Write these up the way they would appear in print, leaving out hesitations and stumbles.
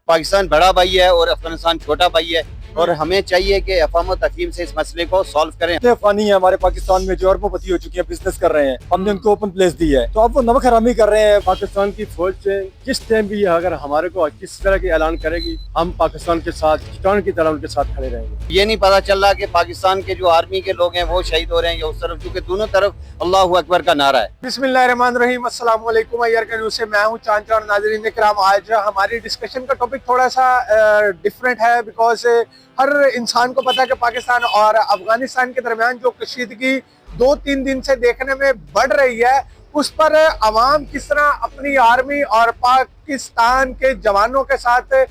पाकिस्तान बड़ा भाई है और अफगानिस्तान छोटा भाई है, और हमें चाहिए कि अफवाह तफहीम से इस मसले को सॉल्व करें। इतने अफगानी हैं हमारे पाकिस्तान में जो अरबोपति हो चुके हैं, बिजनेस कर रहे हैं, हमने उनको ओपन प्लेस दी है, तो अब वो नमक हरामी कर रहे हैं। पाकिस्तान की फौज से किस टाइम भी अगर हमारे को किस तरह के ऐलान करेगी, हम पाकिस्तान के साथ चट्टान की तरह उनके साथ खड़े रहेंगे। ये नहीं पता चल रहा कि पाकिस्तान के जो आर्मी के लोग हैं वो शहीद हो रहे हैं या उस तरफ, क्योंकि दोनों तरफ अल्लाहू अकबर का नारा है। बिस्मिल्लाहिर्रहमानिर्रहीम, अस्सलाम वालेकुम। अय्यर के न्यूज़ से मैं हूँ चांद और नाज़रीन इकराम। आज हमारी डिस्कशन का टॉपिक थोड़ा सा डिफरेंट है, बिकॉज हर इंसान को पता है कि पाकिस्तान और अफगानिस्तान के दरमियान जो कशीदगी 2-3 दिन से देखने में बढ़ रही है, उस पर अवाम किस तरह अपनी आर्मी और पाकिस्तान के जवानों के साथ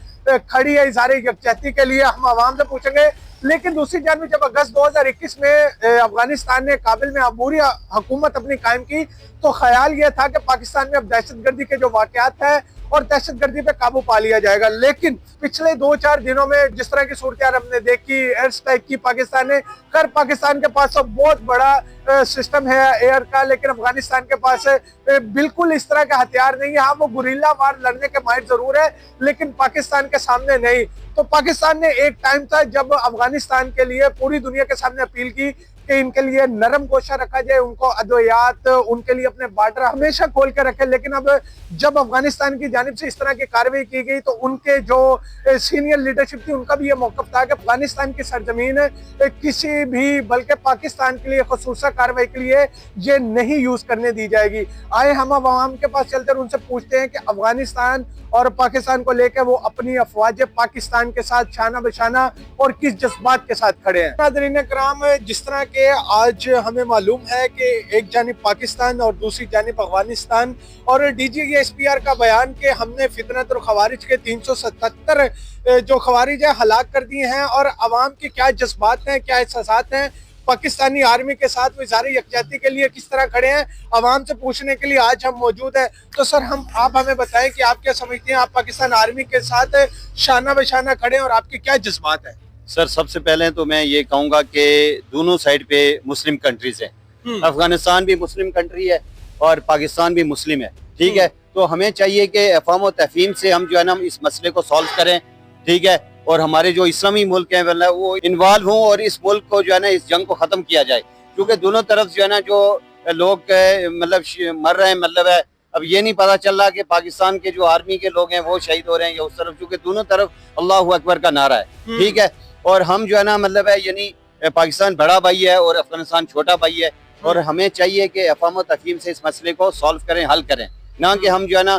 खड़ी है इज़हार यकजहती के लिए, हम अवाम से पूछेंगे। लेकिन दूसरी जानब जब अगस्त 2021 में अफगानिस्तान ने काबिल में अबूरी हुकूमत अपनी कायम की, तो ख्याल यह था कि पाकिस्तान में अब दहशतगर्दी के जो वाक़यात है और दहशतगर्दी पे काबू पा लिया जाएगा। लेकिन पिछले 2-4 दिनों में जिस तरह की सूरत हमने देखी, एयर स्ट्राइक की पाकिस्तान ने कर, पाकिस्तान के पास तो बहुत बड़ा सिस्टम है एयर का, लेकिन अफगानिस्तान के पास बिल्कुल इस तरह का हथियार नहीं है। हाँ, वो गुरिल्ला वार लड़ने के माहिर जरूर है, लेकिन पाकिस्तान के सामने नहीं। तो पाकिस्तान ने एक टाइम था जब अफगानिस्तान के लिए पूरी दुनिया के सामने अपील की कि इनके लिए नरम गोशा रखा जाए, उनको अद्वियात, उनके लिए अपने बॉर्डर हमेशा खोल के रखे। लेकिन अब जब अफगानिस्तान की जानिब से इस तरह की कार्रवाई की गई, तो उनके जो सीनियर लीडरशिप थी उनका भी ये मौक़िफ़ था कि अफगानिस्तान की सरजमीन किसी भी, बल्कि पाकिस्तान के लिए ख़ुसूसा कार्रवाई के लिए ये नहीं यूज़ करने दी जाएगी। आए हम अवाम के पास चलते हैं, उनसे पूछते हैं कि अफगानिस्तान और पाकिस्तान को लेकर वो अपनी अफवाज पाकिस्तान के साथ शाना बशाना और किस जज्बात के साथ खड़े हैं। नाज़रीन कराम, जिस तरह के आज हमें मालूम है कि एक जानिब पाकिस्तान और दूसरी जानिब अफगानिस्तान, और DGSPR का बयान कि हमने फितनत और खवारिज के 377 जो खवारिज है हलाक कर दिए हैं, और अवाम के क्या जज्बात हैं, क्या एहसासात हैं पाकिस्तानी आर्मी के साथ, वो इज़हार यकजहती के लिए किस तरह खड़े हैं, अवाम से पूछने के लिए आज हम मौजूद हैं। तो सर, आप हमें बताएं कि आप क्या समझते हैं, आप पाकिस्तान आर्मी के साथ शाना बशाना खड़े हैं और आपके क्या जज्बात हैं? सर, सबसे पहले तो मैं ये कहूँगा कि दोनों साइड पे मुस्लिम कंट्रीज हैं। अफगानिस्तान भी मुस्लिम कंट्री है और पाकिस्तान भी मुस्लिम है, ठीक है। तो हमें चाहिए कि अफ़वाह तफहीम से हम जो है ना इस मसले को सॉल्व करें, ठीक है, और हमारे जो इस्लामी मुल्क हैं वो इन्वॉल्व हों और इस मुल्क को जो है ना इस जंग को ख़त्म किया जाए, क्योंकि दोनों तरफ जो है ना जो लोग मतलब मर रहे हैं, मतलब है अब ये नहीं पता चल रहा कि पाकिस्तान के जो आर्मी के लोग हैं वो शहीद हो रहे हैं या उस तरफ, क्योंकि दोनों तरफ अल्लाहू अकबर का नारा है, ठीक है। और हम जो है ना मतलब है यानी पाकिस्तान बड़ा भाई है और अफगानिस्तान छोटा भाई है, और हमें चाहिए कि अफ़वाह तफहीम से इस मसले को सॉल्व करें, हल करें, ना कि हम जो है ना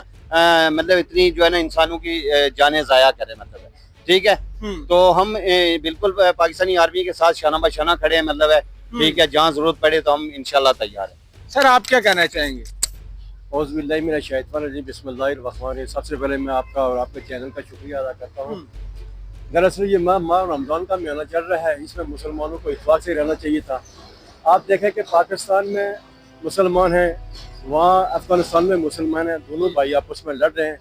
मतलब इतनी जो है ना इंसानों की जानें ज़ाया करें, मतलब है, ठीक है। तो हम बिल्कुल पाकिस्तानी आर्मी के साथ शाना बशाना खड़े हैं, मतलब है, ठीक है, जहाँ जरूरत पड़े तो हम इंशाल्लाह तैयार हैं। सर, आप क्या कहना चाहेंगे? औज़ुबिल्लाहि मिनश्शैतानिर्रजीम, बिस्मिल्लाहिर्रहमानिर्रहीम। सबसे पहले मैं आपका और आपके चैनल का शुक्रिया अदा करता हूँ। दरअसल ये माह रमज़ान का महीना चल रहा है, इसमें मुसलमानों को इत्तेफाक से रहना चाहिए था। आप देखें कि पाकिस्तान में मुसलमान हैं, वहाँ अफगानिस्तान में मुसलमान हैं, दोनों भाई आपस में लड़ रहे हैं।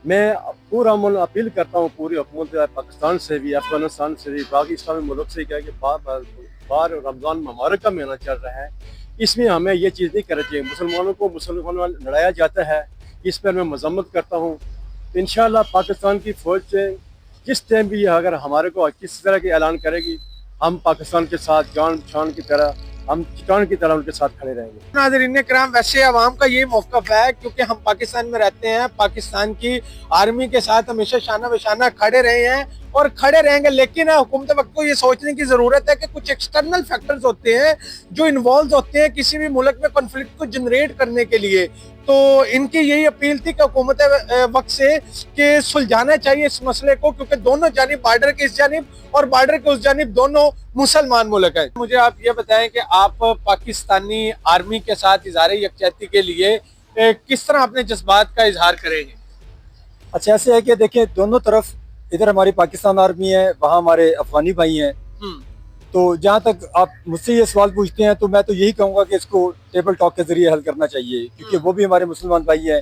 मैं पूरा अपील करता हूँ पूरी हुकूमत पाकिस्तान से भी, अफगानिस्तान से भी, बाकी इस्लामी मुल्क से क्या कि बार रमज़ान मुबारक का महीना चल रहा है, इसमें हमें ये चीज़ नहीं करनी चाहिए। मुसलमानों को मुसलमान लड़ाया जाता है, इस पर मैं मजम्मत करता हूँ। इंशाअल्लाह पाकिस्तान की फ़ौज से किस टाइम भी अगर हमारे को किस तरह के ऐलान करेगी, हम पाकिस्तान के साथ जान शान की तरह, हम चट्टान की तरह उनके साथ खड़े रहेंगे। नाज़रीन कराम, वैसे अवाम का ये मौक़िफ़ है, क्योंकि हम पाकिस्तान में रहते हैं, पाकिस्तान की आर्मी के साथ हमेशा शाना बशाना खड़े रहे हैं और खड़े रहेंगे। लेकिन हुकूमत वक्त को ये सोचने की ज़रूरत है कि कुछ एक्सटर्नल फैक्टर्स होते हैं जो इन्वॉल्व होते हैं किसी भी मुल्क में कॉन्फ्लिक्ट को जनरेट करने के लिए। तो इनकी यही अपील थी कि हुकूमत वक्त से कि सुलझाना चाहिए इस मसले को, क्योंकि दोनों जानिब, बॉर्डर के इस जानिब और बॉर्डर के उस जानिब, दोनों मुसलमान मुल्क हैं। मुझे आप ये बताएं कि आप पाकिस्तानी आर्मी के साथ इज़हार यकजहती के लिए किस तरह अपने जज्बात का इजहार करेंगे? अच्छा, ऐसे है कि देखिए, दोनों तरफ, इधर हमारी पाकिस्तान आर्मी है, वहाँ हमारे अफगानी भाई हैं। तो जहाँ तक आप मुझसे ये सवाल पूछते हैं, तो मैं तो यही कहूँगा कि इसको टेबल टॉक के जरिए हल करना चाहिए, क्योंकि वो भी हमारे मुसलमान भाई हैं,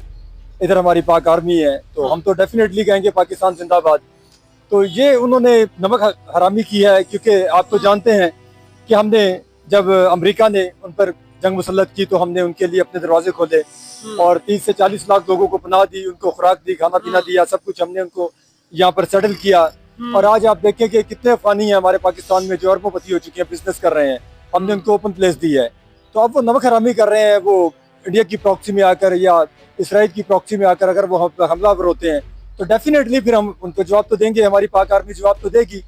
इधर हमारी पाक आर्मी है, तो हम तो डेफिनेटली कहेंगे पाकिस्तान जिंदाबाद। तो ये उन्होंने नमक हरामी की है, क्योंकि आप तो जानते हैं कि हमने जब अमेरिका ने उन पर जंग मुसल्लत की तो हमने उनके लिए अपने दरवाजे खोले और 30 से 40 लाख लोगों को पनाह दी, उनको खुराक दी, खाना पीना दिया, सब कुछ हमने उनको यहाँ पर सेटल किया। और आज आप देखें कि कितने अफगानी हैं हमारे पाकिस्तान में जो अरबोपति हो चुके हैं, बिजनेस कर रहे हैं, हमने उनको ओपन प्लेस दी है। तो अब वो नमक हरामी कर रहे हैं, वो इंडिया की प्रॉक्सी में आकर या इसराइल की प्रॉक्सी में आकर अगर वो हमलावर होते हैं तो डेफिनेटली फिर हम उनको जवाब तो देंगे, हमारी पाक आर्मी जवाब तो देगी,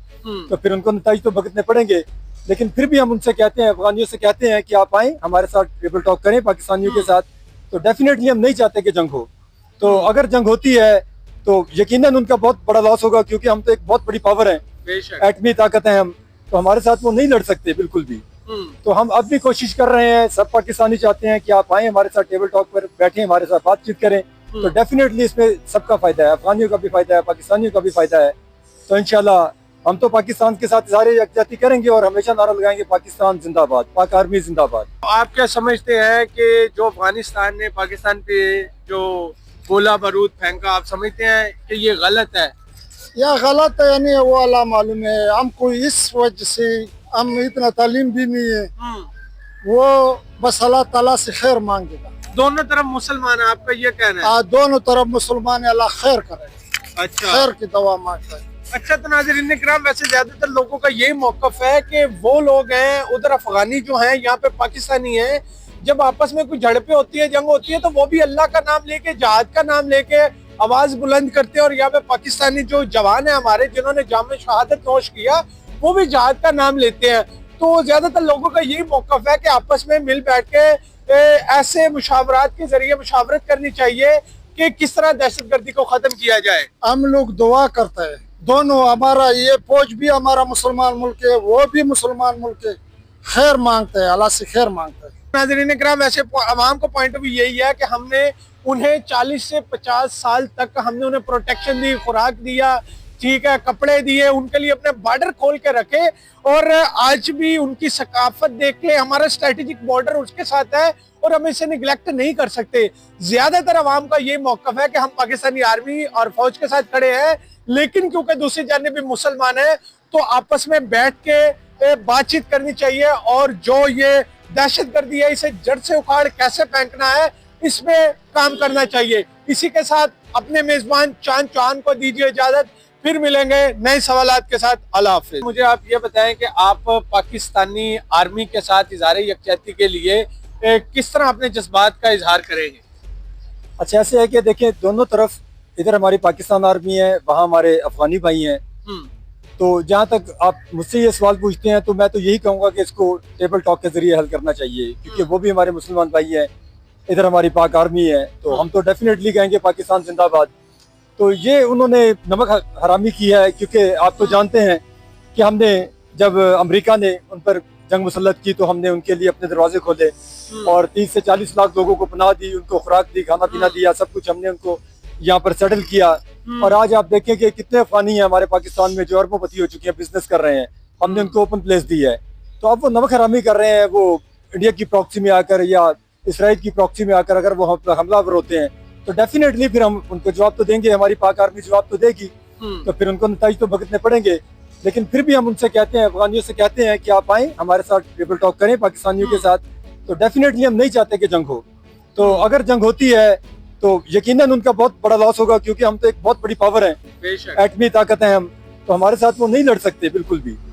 तो फिर उनको नताइज तो भुगतने पड़ेंगे। लेकिन फिर भी हम उनसे कहते हैं, अफगानियों से कहते हैं कि आप आएँ हमारे साथ टेबल टॉक करें पाकिस्तानियों के साथ। तो डेफिनेटली हम नहीं चाहते कि जंग हो। तो अगर जंग होती है तो यकीनन उनका बहुत बड़ा लॉस होगा, क्योंकि हम तो एक बहुत बड़ी पावर है, एटमी ताकत है हम, तो हमारे साथ वो नहीं लड़ सकते बिल्कुल भी। तो हम अब भी कोशिश कर रहे हैं, सब पाकिस्तानी चाहते हैं कि आप आए हमारे साथ टेबल टॉक पर बैठें, हमारे साथ बातचीत करें। तो डेफिनेटली इसमें सबका फायदा है, अफगानियों का भी फायदा है, पाकिस्तानियों का भी फायदा है। तो इंशाल्लाह हम तो पाकिस्तान के साथ इज़हार यकजहती करेंगे और हमेशा नारा लगाएंगे पाकिस्तान जिंदाबाद, पाक आर्मी जिंदाबाद। आप क्या समझते हैं कि जो अफगानिस्तान ने पाकिस्तान पे जो गोला बारूद फेंका, आप समझते हैं कि ये गलत है? या गलत है यानी वो अल्लाह मालूम है। हमको इस वजह से हम इतना तालीम भी नहीं है, वो बस अल्लाह ताला से खैर मांगेगा। दोनों तरफ मुसलमान है, आपका ये कहना है? दोनों तरफ मुसलमान है, अल्लाह खैर करे, अच्छा, खैर की दुआ मांगता है। अच्छा, तो नाज़रीन किराम, वैसे ज्यादातर लोगों का यही मौकफ है कि वो लोग हैं उधर अफगानी जो हैं, यहाँ पे पाकिस्तानी हैं, जब आपस में कोई झड़पें होती है, जंग होती है, तो वो भी अल्लाह का नाम लेके, जहाद का नाम लेके आवाज बुलंद करते हैं। और यहाँ पे पाकिस्तानी जो जवान है हमारे, जिन्होंने जाम शहादत नोश किया, वो भी जहाद का नाम लेते हैं। तो ज्यादातर लोगों का यही मौकफ है कि आपस में मिल बैठ के ऐसे मुशावरात के जरिए मुशावरत करनी चाहिए कि किस तरह दहशतगर्दी को खत्म किया जाए। हम लोग दुआ करते हैं, दोनों, हमारा ये फौज भी हमारा मुसलमान मुल्क है, वो भी मुसलमान मुल्क है, खैर मांगते हैं, अल्लाह से खैर मांगते हैं। नाज़रीन किराम, वैसे अवाम को पॉइंट ऑफ व्यू यही है कि हमने उन्हें 40 से 50 साल तक हमने उन्हें प्रोटेक्शन दी, खुराक दिया, ठीक है, कपड़े दिए, उनके लिए अपने बॉर्डर खोल के रखे, और आज भी उनकी सकाफत देख के हमारा स्ट्रेटेजिक बॉर्डर उसके साथ है और हम इसे निगलेक्ट नहीं कर सकते। ज्यादातर अवाम का ये मौकफ है कि हम पाकिस्तानी आर्मी और फौज के साथ खड़े हैं, लेकिन क्योंकि दूसरी जानिब भी मुसलमान है, तो आपस में बैठ के बातचीत करनी चाहिए और जो ये दहशतगर्दी है इसे जड़ से उखाड़ कैसे फेंकना है, इसमें काम करना चाहिए। इसी के साथ अपने मेजबान चांद चौहान को दीजिए इजाजत, फिर मिलेंगे नए सवालात के साथ। अल्लाह हाफिज। मुझे आप ये बताएं कि आप पाकिस्तानी आर्मी के साथ इजहार यकजहती के लिए किस तरह अपने जज्बात का इजहार करेंगे? अच्छा, ऐसे है कि देखें, दोनों तरफ, इधर हमारी पाकिस्तान आर्मी है, वहाँ हमारे अफगानी भाई हैं। तो जहाँ तक आप मुझसे ये सवाल पूछते हैं तो मैं तो यही कहूँगा कि इसको टेबल टॉक के जरिए हल करना चाहिए, क्योंकि वो भी हमारे मुसलमान भाई हैं, इधर हमारी पाक आर्मी है। तो हम तो डेफिनेटली कहेंगे पाकिस्तान जिंदाबाद। तो ये उन्होंने नमक हरामी की है, क्योंकि आप तो जानते हैं कि हमने जब अमेरिका ने उन पर जंग मुसल्लत की तो हमने उनके लिए अपने दरवाजे खोले और 30 से 40 लाख लोगों को पनाह दी, उनको खुराक दी, खाना पीना दिया, सब कुछ हमने उनको यहाँ पर सेटल किया। और आज आप देखें कि कितने अफगानी हैं हमारे पाकिस्तान में जो अरबोपति हो चुके हैं, बिजनेस कर रहे हैं, हमने उनको ओपन प्लेस दी है। तो अब वो नमक हरामी कर रहे हैं, वो इंडिया की प्रॉक्सी में आकर या इसराइल की प्रॉक्सी में आकर अगर वो हमलावर होते हैं तो डेफिनेटली फिर हम उनको जवाब तो देंगे, हमारी पाक आर्मी जवाब तो देगी, तो फिर उनको नताइज तो भुगतने पड़ेंगे। लेकिन फिर भी हम उनसे कहते हैं, अफगानियों से कहते हैं कि आप आएँ हमारे साथ टेबल टॉक करें पाकिस्तानियों के साथ। तो डेफिनेटली हम नहीं चाहते कि जंग हो। तो अगर जंग होती है तो यकीनन उनका बहुत बड़ा लॉस होगा, क्योंकि हम तो एक बहुत बड़ी पावर है, एटमी ताकत है हम, तो हमारे साथ वो नहीं लड़ सकते बिल्कुल भी।